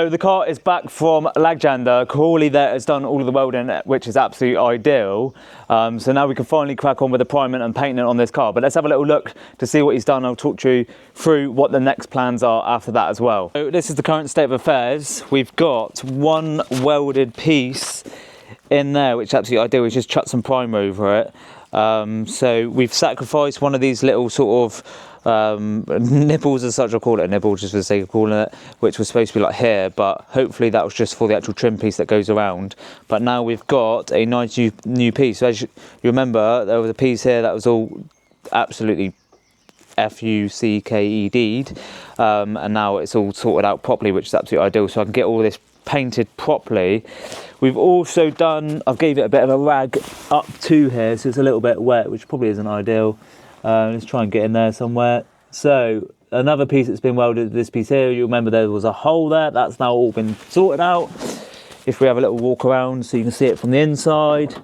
So the car is back from Laggjander. Crawley there has done all of the welding, which is absolutely ideal. So now we can finally crack on with the priming and painting on this car. But let's have a little look to see what he's done. I'll talk to you through what the next plans are after that as well. So this is the current state of affairs. We've got one welded piece in there, which is absolutely ideal. We've just chucked some primer over it. So we've sacrificed one of these little sort of nibbles, as such. I'll call it a nibble just for the sake of calling it, which was supposed to be like here, but hopefully that was just for the actual trim piece that goes around. But now we've got a nice new piece. So as you remember, there was a piece here that was all absolutely fucked, and now it's all sorted out properly, which is absolutely ideal, so I can get all this painted properly. We've also done, I've gave it a bit of a rag up to here, so it's a little bit wet, which probably isn't ideal. Let's try and get in there somewhere. So another piece that's been welded, this piece here, you remember there was a hole there, that's now all been sorted out. If we have a little walk around so you can see it from the inside,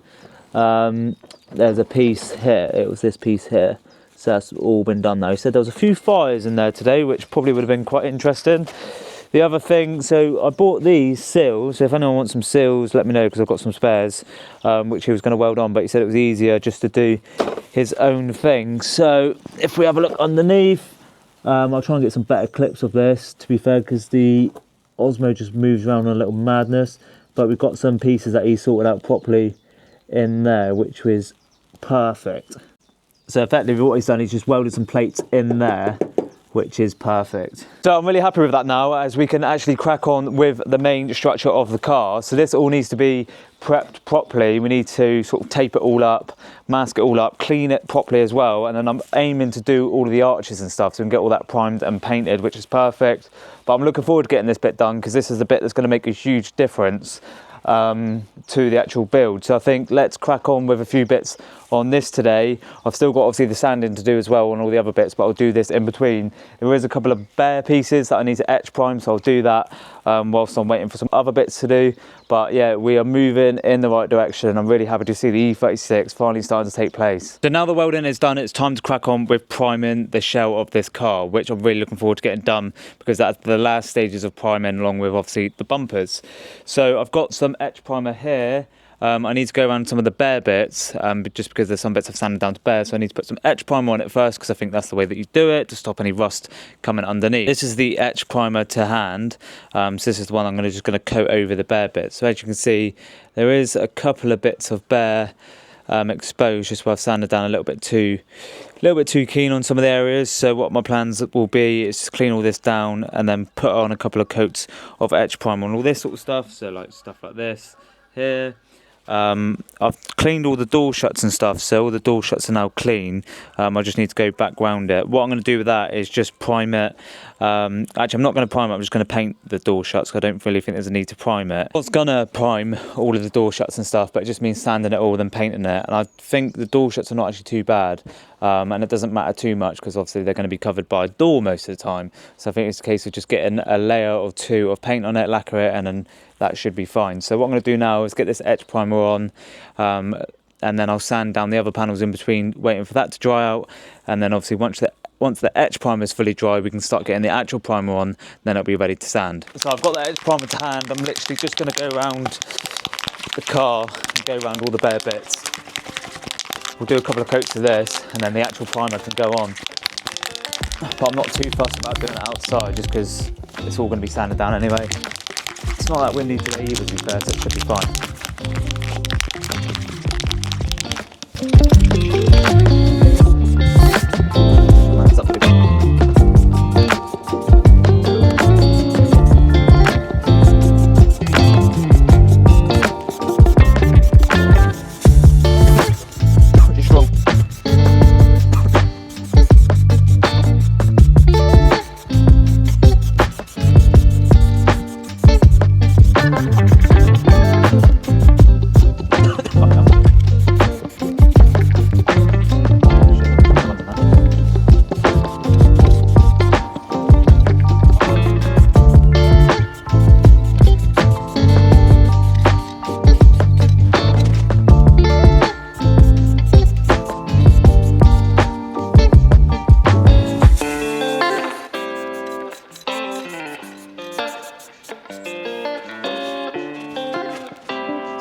there's a piece here, it was this piece here, so that's all been done now. He said there was a few fires in there today, which probably would have been quite interesting. The other thing, so I bought these seals, so if anyone wants some seals, let me know, because I've got some spares, which he was going to weld on, but he said it was easier just to do his own thing. So if we have a look underneath, I'll try and get some better clips of this, to be fair, because the Osmo just moves around in a little madness, but we've got some pieces that he sorted out properly in there, which was perfect. So effectively what he's done, he's just welded some plates in there, which is perfect. So I'm really happy with that now, as we can actually crack on with the main structure of the car. So this all needs to be prepped properly. We need to sort of tape it all up, mask it all up, clean it properly as well. And then I'm aiming to do all of the arches and stuff so we can get all that primed and painted, which is perfect. But I'm looking forward to getting this bit done, because this is the bit that's going to make a huge difference to the actual build. So I think let's crack on with a few bits on this today. I've still got obviously the sanding to do as well on all the other bits, but I'll do this in between. There is a couple of bare pieces that I need to etch prime, so I'll do that whilst I'm waiting for some other bits to do. But yeah, we are moving in the right direction. I'm really happy to see the E36 finally starting to take place. So now the welding is done, it's time to crack on with priming the shell of this car, which I'm really looking forward to getting done, because that's the last stages of priming, along with obviously the bumpers. So I've got some etch primer here. I need to go around some of the bare bits, just because there's some bits I've sanded down to bare, so I need to put some etch primer on it first, because I think that's the way that you do it, to stop any rust coming underneath. This is the etch primer to hand, so this is the one I'm just going to coat over the bare bits. So as you can see, there is a couple of bits of bare exposed, just where I've sanded down a little bit too keen on some of the areas. So what my plans will be is to clean all this down and then put on a couple of coats of etch primer on all this sort of stuff, so like stuff like this here. I've cleaned all the door shuts and stuff, so all the door shuts are now clean. I just need to go back round it. What I'm going to do with that is just prime it. Actually, I'm not going to prime it, I'm just going to paint the door shuts, because I don't really think there's a need to prime it. I was going to prime all of the door shuts and stuff, but it just means sanding it all, then painting it. And I think the door shuts are not actually too bad, and it doesn't matter too much, because obviously they're going to be covered by a door most of the time. So I think it's a case of just getting a layer or two of paint on it, lacquer it, and then that should be fine. So what I'm going to do now is get this etch primer on, and then I'll sand down the other panels in between, waiting for that to dry out. And then obviously once the etch primer is fully dry, we can start getting the actual primer on, then it'll be ready to sand. So I've got the etch primer to hand. I'm literally just going to go around the car and go around all the bare bits. We'll do a couple of coats of this, and then the actual primer can go on. But I'm not too fussed about doing it outside, just because it's all going to be sanded down anyway. It's not that windy today either, to be fair, so it should be fine.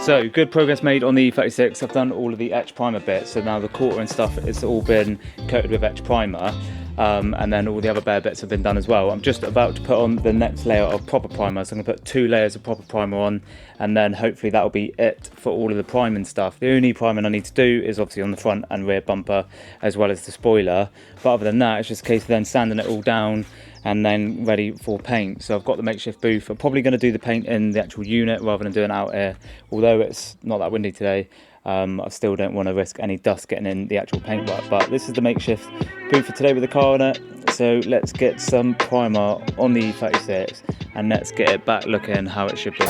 So good progress made on the E36. I've done all of the Etch primer bits, so now the quarter and stuff it's all been coated with Etch primer, and then all the other bare bits have been done as well. I'm just about to put on the next layer of proper primer, so I'm going to put 2 layers of proper primer on, and then hopefully that'll be it for all of the priming stuff. The only priming I need to do is obviously on the front and rear bumper as well as the spoiler, but other than that it's just a case of then sanding it all down and then ready for paint. So I've got the makeshift booth. I'm probably going to do the paint in the actual unit rather than doing it out here. Although it's not that windy today, I still don't want to risk any dust getting in the actual paintwork. But this is the makeshift booth for today with the car on it. So let's get some primer on the E36 and let's get it back looking how it should be.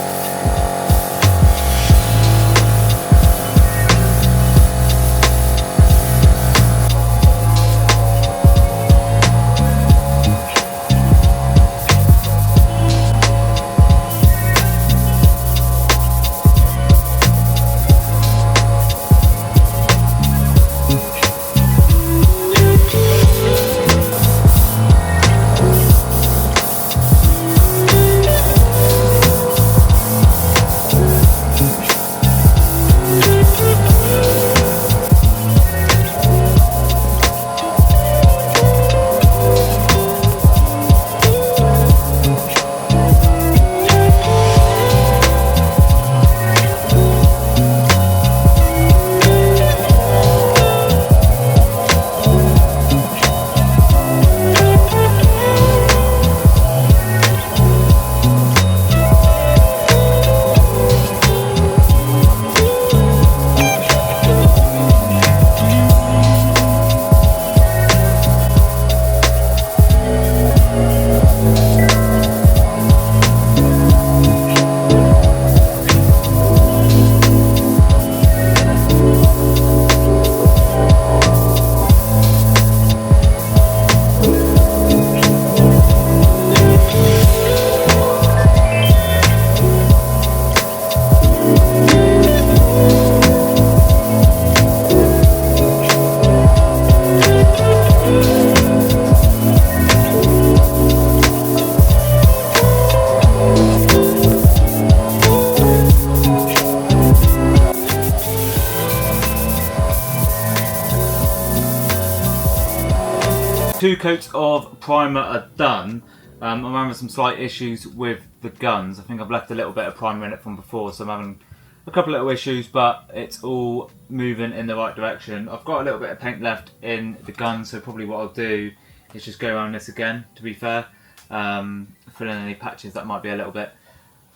Two coats of primer are done. I'm having some slight issues with the guns. I think I've left a little bit of primer in it from before, so I'm having a couple of little issues, but it's all moving in the right direction. I've got a little bit of paint left in the gun, so probably what I'll do is just go around this again, to be fair. Fill in any patches that might be a little bit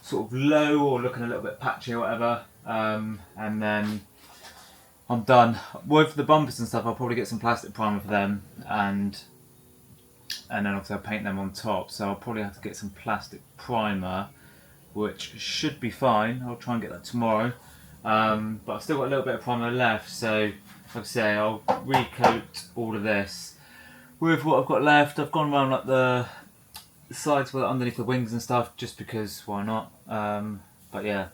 sort of low or looking a little bit patchy or whatever, and then I'm done. With the bumpers and stuff, I'll probably get some plastic primer for them, and then obviously I'll paint them on top, so I'll probably have to get some plastic primer, which should be fine. I'll try and get that tomorrow, but I've still got a little bit of primer left, so like I say, I'll recoat all of this with what I've got left. I've gone around like the sides with underneath the wings and stuff, just because why not, but yeah.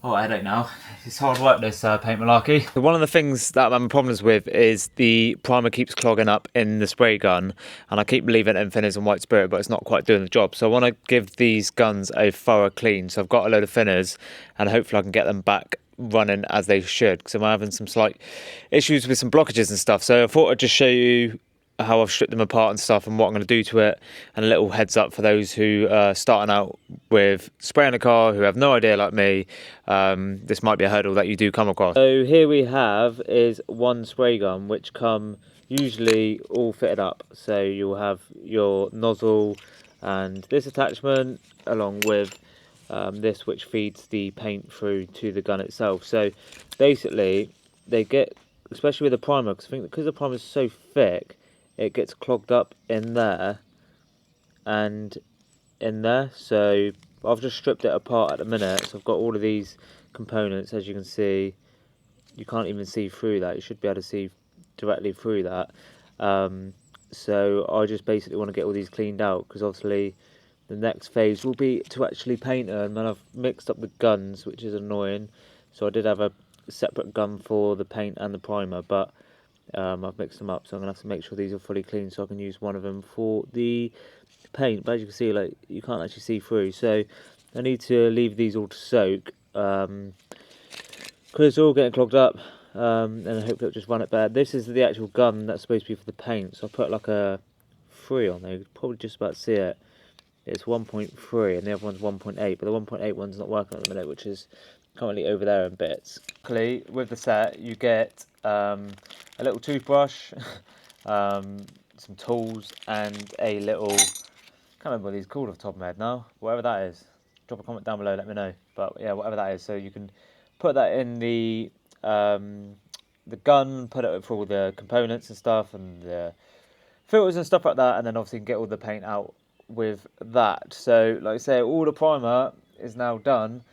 Oh, I headache now. It's hard work, this paint malarkey. One of the things that I'm having problems with is the primer keeps clogging up in the spray gun, and I keep leaving it in thinners and white spirit, but it's not quite doing the job. So I want to give these guns a thorough clean. So I've got a load of thinners, and hopefully I can get them back running as they should, because I'm having some slight issues with some blockages and stuff. So I thought I'd just show you how I've stripped them apart and stuff and what I'm going to do to it, and a little heads up for those who are starting out with spraying a car who have no idea like me. This might be a hurdle that you do come across. So here we have is one spray gun which come usually all fitted up, so you'll have your nozzle and this attachment along with this which feeds the paint through to the gun itself. So basically they get, especially with the primer, because I think because the primer is so thick, it gets clogged up in there and in there. So I've just stripped it apart at the minute, so I've got all of these components. As you can see, you can't even see through that. You should be able to see directly through that. So I just basically want to get all these cleaned out, because obviously the next phase will be to actually paint them, and I've mixed up the guns, which is annoying. So I did have a separate gun for the paint and the primer, but I've mixed them up, so I'm gonna have to make sure these are fully clean so I can use one of them for the paint. But as you can see, like, you can't actually see through, so I need to leave these all to soak, because it's all getting clogged up, and I hope it'll just run it better. This is the actual gun that's supposed to be for the paint, so I put like a 3 on there. You could probably just about see it. It's 1.3 and the other one's 1.8, but the 1.8 one's not working at the minute, which is currently over there in bits. Luckily, with the set, you get a little toothbrush, some tools, and a little, can't remember what these are called off the top of my head now, whatever that is. Drop a comment down below, let me know. But yeah, whatever that is, so you can put that in the gun, put it for all the components and stuff, and the filters and stuff like that, and then obviously get all the paint out with that. So like I say, all the primer is now done.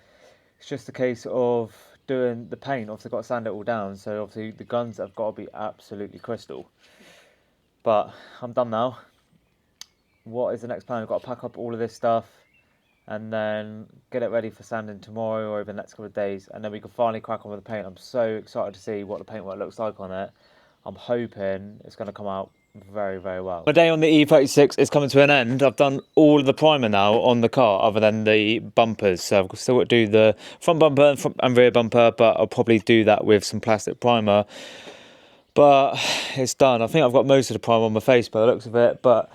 It's just a case of doing the paint. Obviously got to sand it all down, so obviously the guns have got to be absolutely crystal. But I'm done now. What is the next plan? I've got to pack up all of this stuff and then get it ready for sanding tomorrow or over the next couple of days, and then we can finally crack on with the paint. I'm so excited to see what the paintwork looks like on it. I'm hoping it's going to come out very, very well. My day on the E36 is coming to an end. I've done all of the primer now on the car other than the bumpers, so I've still got to do the front bumper and rear bumper, but I'll probably do that with some plastic primer. But it's done. I think I've got most of the primer on my face by the looks of it, but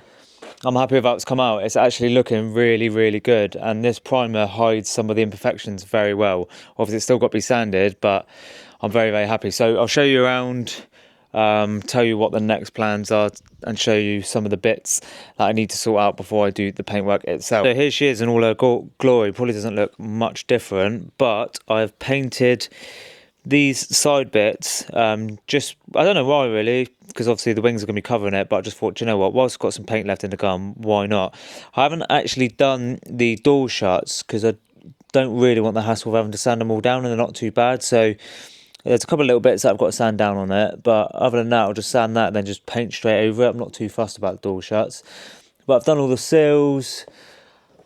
I'm happy with how it's come out. It's actually looking really, really good, and this primer hides some of the imperfections very well. Obviously it's still got to be sanded, but I'm very, very happy. So I'll show you around, tell you what the next plans are, and show you some of the bits that I need to sort out before I do the paintwork itself. So here she is in all her glory. Probably doesn't look much different, but I've painted these side bits, just, I don't know why really, because obviously the wings are going to be covering it, but I just thought, you know what, whilst I've got some paint left in the gun, why not? I haven't actually done the door shuts because I don't really want the hassle of having to sand them all down, and they're not too bad. So there's a couple of little bits that I've got to sand down on it, but other than that I'll just sand that and then just paint straight over it. I'm not too fussed about the door shuts. But I've done all the sills,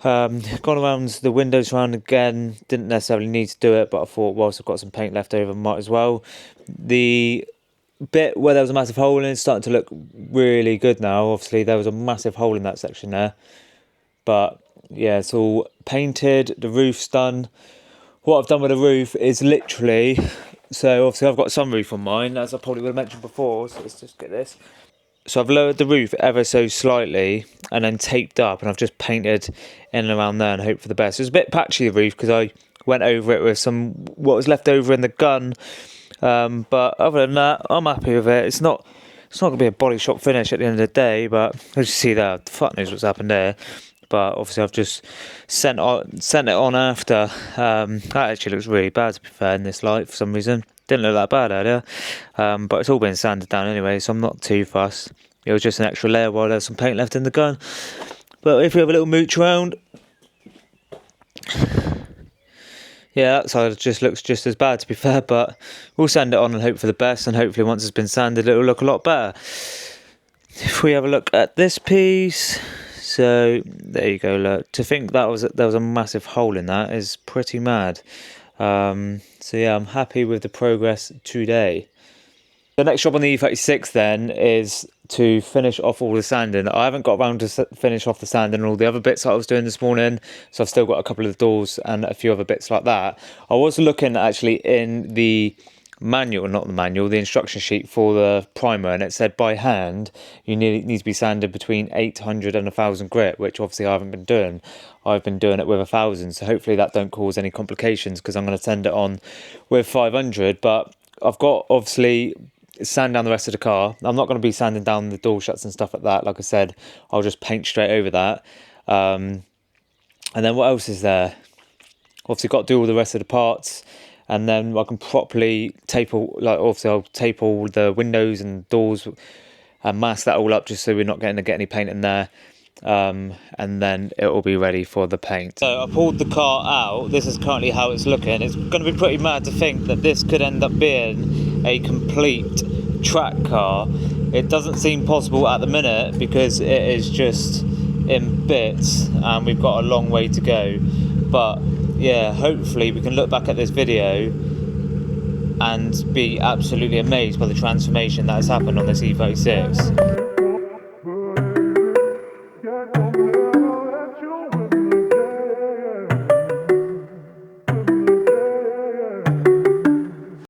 gone around the windows around again. Didn't necessarily need to do it, but I thought whilst I've got some paint left over, might as well. The bit where there was a massive hole in it's starting to look really good now. Obviously there was a massive hole in that section there, but yeah, it's all painted. The roof's done. What I've done with the roof is literally, so obviously I've got sunroof on mine, as I probably would have mentioned before, so let's just get this. So I've lowered the roof ever so slightly and then taped up, and I've just painted in and around there and hope for the best. It was a bit patchy, the roof, because I went over it with some what was left over in the gun, but other than that I'm happy with it. It's not going to be a body shop finish at the end of the day, but as you see there, fuck knows what's happened there. But obviously I've just sent it on after. That actually looks really bad, to be fair, in this light for some reason. Didn't look that bad earlier, but it's all been sanded down anyway, so I'm not too fussed. It was just an extra layer while there's some paint left in the gun. But if we have a little mooch around, yeah, that side just looks just as bad, to be fair, but we'll sand it on and hope for the best, and hopefully once it's been sanded it'll look a lot better. If we have a look at this piece, so there you go. Look, to think that there was a massive hole in that is pretty mad. So yeah, I'm happy with the progress today. The next job on the E36 then is to finish off all the sanding. I haven't got around to finish off the sanding and all the other bits that I was doing this morning, so I've still got a couple of doors and a few other bits like that. I was looking actually in the manual, not the manual, the instruction sheet for the primer, and it said by hand you need to be sanded between 800 and 1000 grit, which obviously I haven't been doing. I've been doing it with 1000, so hopefully that don't cause any complications, because I'm going to send it on with 500. But I've got obviously sand down the rest of the car. I'm not going to be sanding down the door shuts and stuff like that. Like I said, I'll just paint straight over that. And then what else is there? Obviously got to do all the rest of the parts, and then I can properly tape all, like obviously I'll tape all the windows and doors and mask that all up, just so we're not going to get any paint in there. And then it will be ready for the paint. So I pulled the car out. This is currently how it's looking. It's going to be pretty mad to think that this could end up being a complete track car. It doesn't seem possible at the minute because it is just in bits and we've got a long way to go. But yeah, hopefully we can look back at this video and be absolutely amazed by the transformation that has happened on this E36.